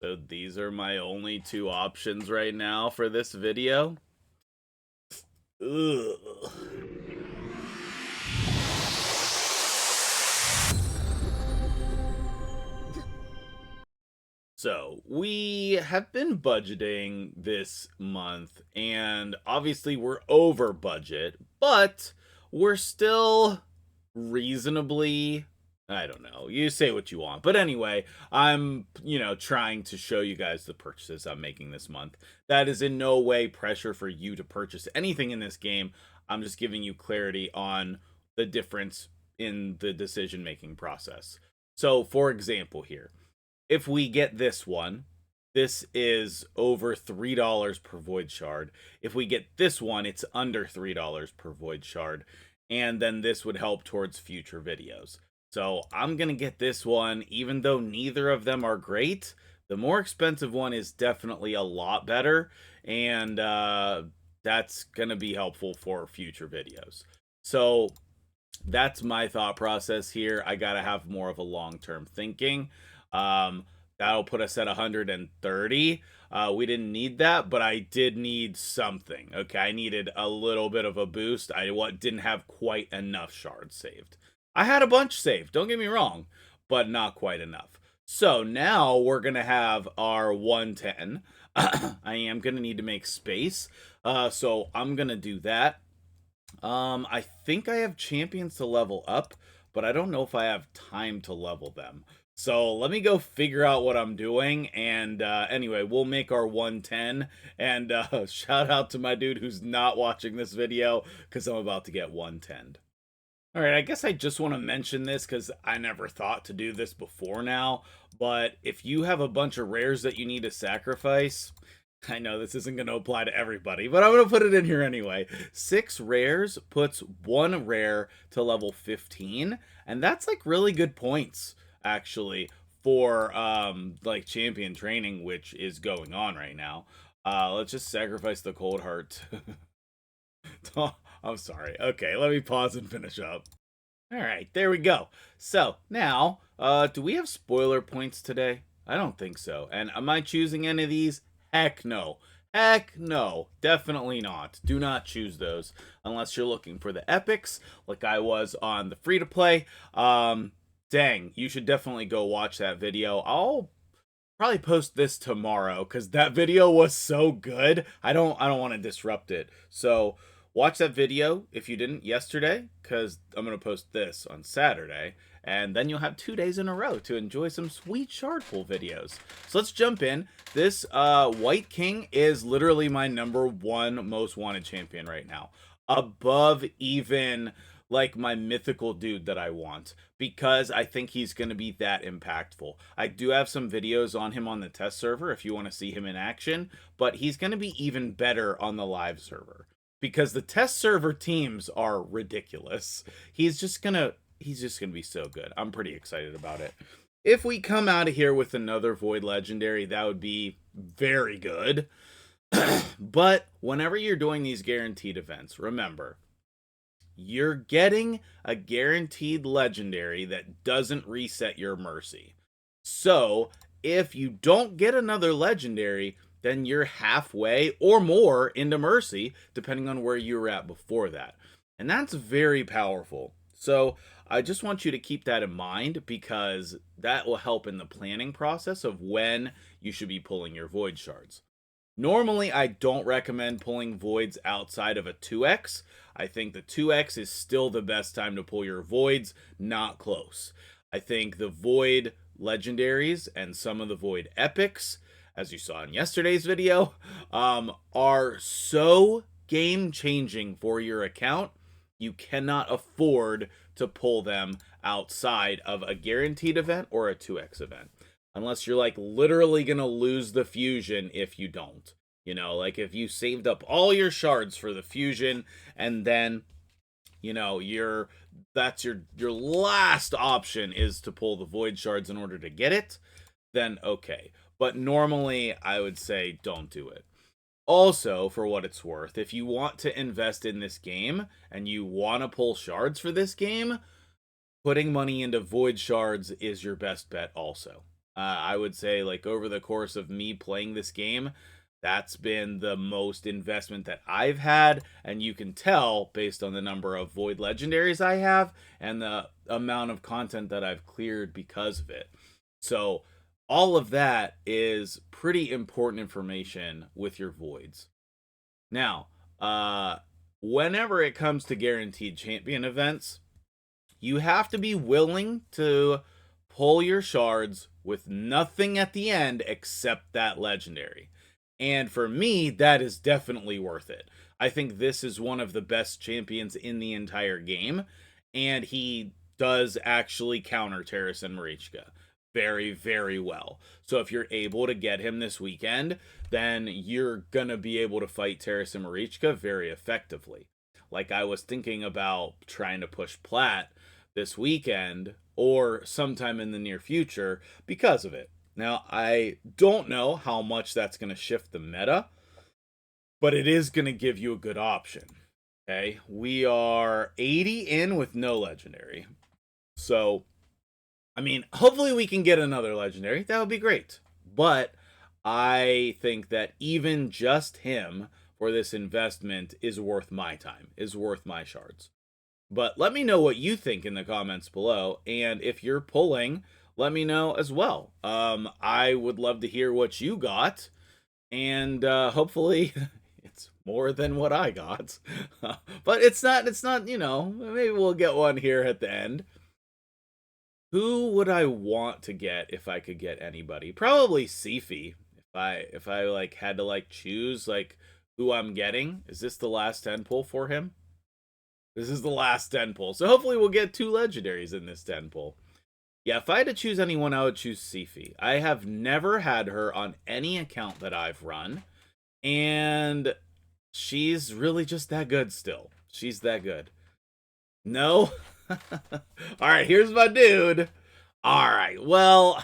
So these are my only two options right now for this video. Ugh. So we have been budgeting this month, and obviously we're over budget, but we're still reasonably, I don't know, you say what you want. But anyway, I'm, trying to show you guys the purchases I'm making this month. That is in no way pressure for you to purchase anything in this game. I'm just giving you clarity on the difference in the decision making process. So, for example, here, if we get this one, this is over $3 per void shard. If we get this one, it's under $3 per void shard. And then this would help towards future videos. So I'm going to get this one, even though neither of them are great. The more expensive one is definitely a lot better. And that's going to be helpful for future videos. So that's my thought process here. I got to have more of a long-term thinking. That'll put us at 130. We didn't need that, but I did need something. Okay, I needed a little bit of a boost. I didn't have quite enough shards saved. I had a bunch saved, don't get me wrong, but not quite enough. So now we're going to have our 110. I am going to need to make space. So I'm going to do that. I think I have champions to level up, but I don't know if I have time to level them. So let me go figure out what I'm doing. And anyway, we'll make our 110. And shout out to my dude who's not watching this video because I'm about to get 110. All right, I guess I just want to mention this because I never thought to do this before now. But if you have a bunch of rares that you need to sacrifice, I know this isn't going to apply to everybody, but I'm going to put it in here anyway. 6 rares puts 1 rare to level 15, and that's like really good points actually for like champion training, which is going on right now. Let's just sacrifice the cold heart. I'm sorry. Okay, let me pause and finish up. All right, there we go. So now, do we have spoiler points today? I don't think so. And am I choosing any of these? Heck no. Heck no. Definitely not. Do not choose those unless you're looking for the epics like I was on the free to play. Dang, you should definitely go watch that video. I'll probably post this tomorrow because that video was so good. I don't want to disrupt it. So watch that video if you didn't yesterday, because I'm going to post this on Saturday, and then you'll have 2 days in a row to enjoy some sweet shard pull videos. So let's jump in. This Wight King is literally my #1 most wanted champion right now, above even like my mythical dude that I want, because I think he's going to be that impactful. I do have some videos on him on the test server if you want to see him in action, but he's going to be even better on the live server because the test server teams are ridiculous. He's just gonna be so good. I'm pretty excited about it. If we come out of here with another Void Legendary, that would be very good. But whenever you're doing these guaranteed events, remember, you're getting a guaranteed legendary that doesn't reset your mercy. So if you don't get another legendary, then you're halfway or more into mercy, depending on where you were at before that. And that's very powerful. So I just want you to keep that in mind because that will help in the planning process of when you should be pulling your void shards. Normally, I don't recommend pulling voids outside of a 2x. I think the 2x is still the best time to pull your voids, not close. I think the void legendaries and some of the void epics, as you saw in yesterday's video, are so game-changing for your account, you cannot afford to pull them outside of a guaranteed event or a 2x event. Unless you're like literally gonna lose the fusion if you don't. You know, like if you saved up all your shards for the fusion and then, that's your last option is to pull the void shards in order to get it, then okay. But normally I would say don't do it. Also, for what it's worth, if you want to invest in this game and you want to pull shards for this game, putting money into void shards is your best bet also. I would say, like, over the course of me playing this game, that's been the most investment that I've had, and you can tell based on the number of Void Legendaries I have and the amount of content that I've cleared because of it. So, all of that is pretty important information with your Voids. Now, whenever it comes to guaranteed champion events, you have to be willing to pull your shards with nothing at the end except that legendary. And for me, that is definitely worth it. I think this is one of the best champions in the entire game, and he does actually counter Terrace and Marichka very, very well. So if you're able to get him this weekend, then you're gonna be able to fight Terrace and Marichka very effectively. Like, I was thinking about trying to push Plat this weekend or sometime in the near future because of it. Now, I don't know how much that's going to shift the meta, but it is going to give you a good option. Okay, we are 80 in with no legendary. So, I mean, hopefully we can get another legendary. That would be great. But I think that even just him for this investment is worth my time, is worth my shards. But let me know what you think in the comments below, and if you're pulling, let me know as well. I would love to hear what you got, and hopefully it's more than what I got. But it's not, you know, maybe we'll get one here at the end. Who would I want to get if I could get anybody? Probably Sifi. If I like had to like choose like who I'm getting. Is this the last 10 pull for him? This is the last 10 pull. So hopefully we'll get 2 legendaries in this 10 pull. Yeah, if I had to choose anyone, I would choose Sifi. I have never had her on any account that I've run. And she's really just that good still. She's that good. No? Alright, here's my dude. Alright, well,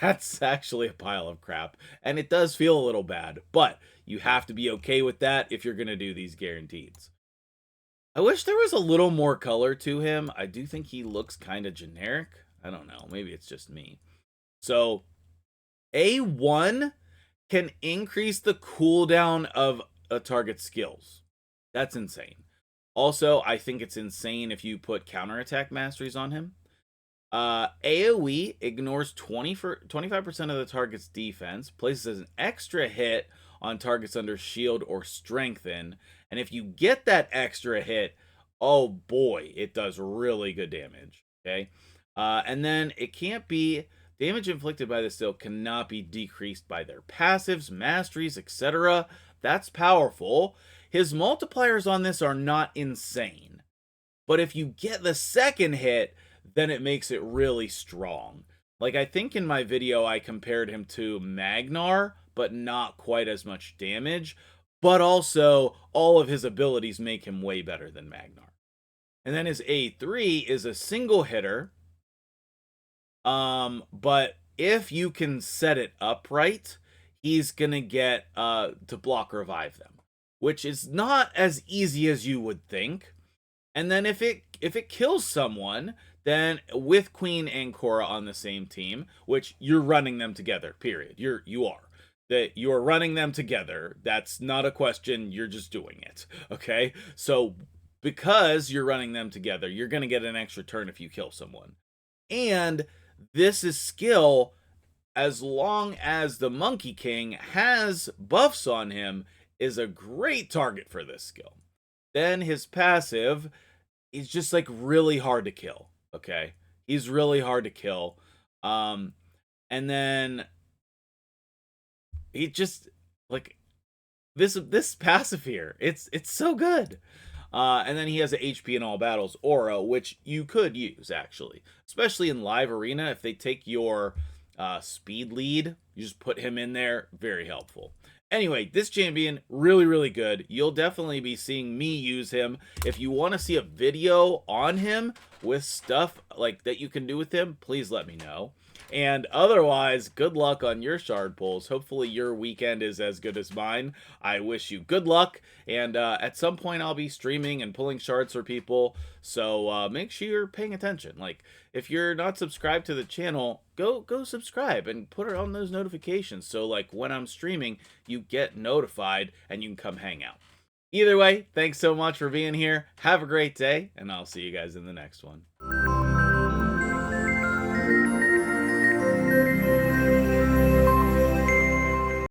that's actually a pile of crap. And it does feel a little bad. But you have to be okay with that if you're going to do these guarantees. I wish there was a little more color to him. I do think he looks kind of generic. I don't know. Maybe it's just me. So, A1 can increase the cooldown of a target's skills. That's insane. Also, I think it's insane if you put counterattack masteries on him. AoE ignores 25% of the target's defense, places an extra hit on targets under shield or strengthen, and if you get that extra hit, oh boy, it does really good damage. Okay, and then it can't be damage inflicted by the skill cannot be decreased by their passives, masteries, etc. That's powerful. His multipliers on this are not insane, but if you get the second hit, then it makes it really strong. Like, I think in my video I compared him to Magnar, but not quite as much damage. But also, all of his abilities make him way better than Magnar. And then his A3 is a single hitter. But if you can set it up right, he's gonna get to block revive them, which is not as easy as you would think. And then if it kills someone, then with Queen and Korra on the same team, which you're running them together, period. You are. That you're running them together. That's not a question. You're just doing it. Okay? So because you're running them together, you're going to get an extra turn if you kill someone. And this is skill as long as the Monkey King has buffs on him is a great target for this skill. Then his passive is just like really hard to kill. Okay? He's really hard to kill. And then he just like this passive here, it's so good. And then he has an HP in all battles aura, which you could use actually, especially in live arena. If they take your speed lead, you just put him in there. Very helpful. Anyway, this champion, really, really good. You'll definitely be seeing me use him. If you want to see a video on him with stuff like that you can do with him, please let me know. And otherwise, good luck on your shard pulls. Hopefully your weekend is as good as mine. I wish you good luck, and at some point I'll be streaming and pulling shards for people, so make sure you're paying attention. Like, if you're not subscribed to the channel, go subscribe and put it on those notifications, so like when I'm streaming, you get notified and you can come hang out. Either way, thanks so much for being here. Have a great day, and I'll see you guys in the next one.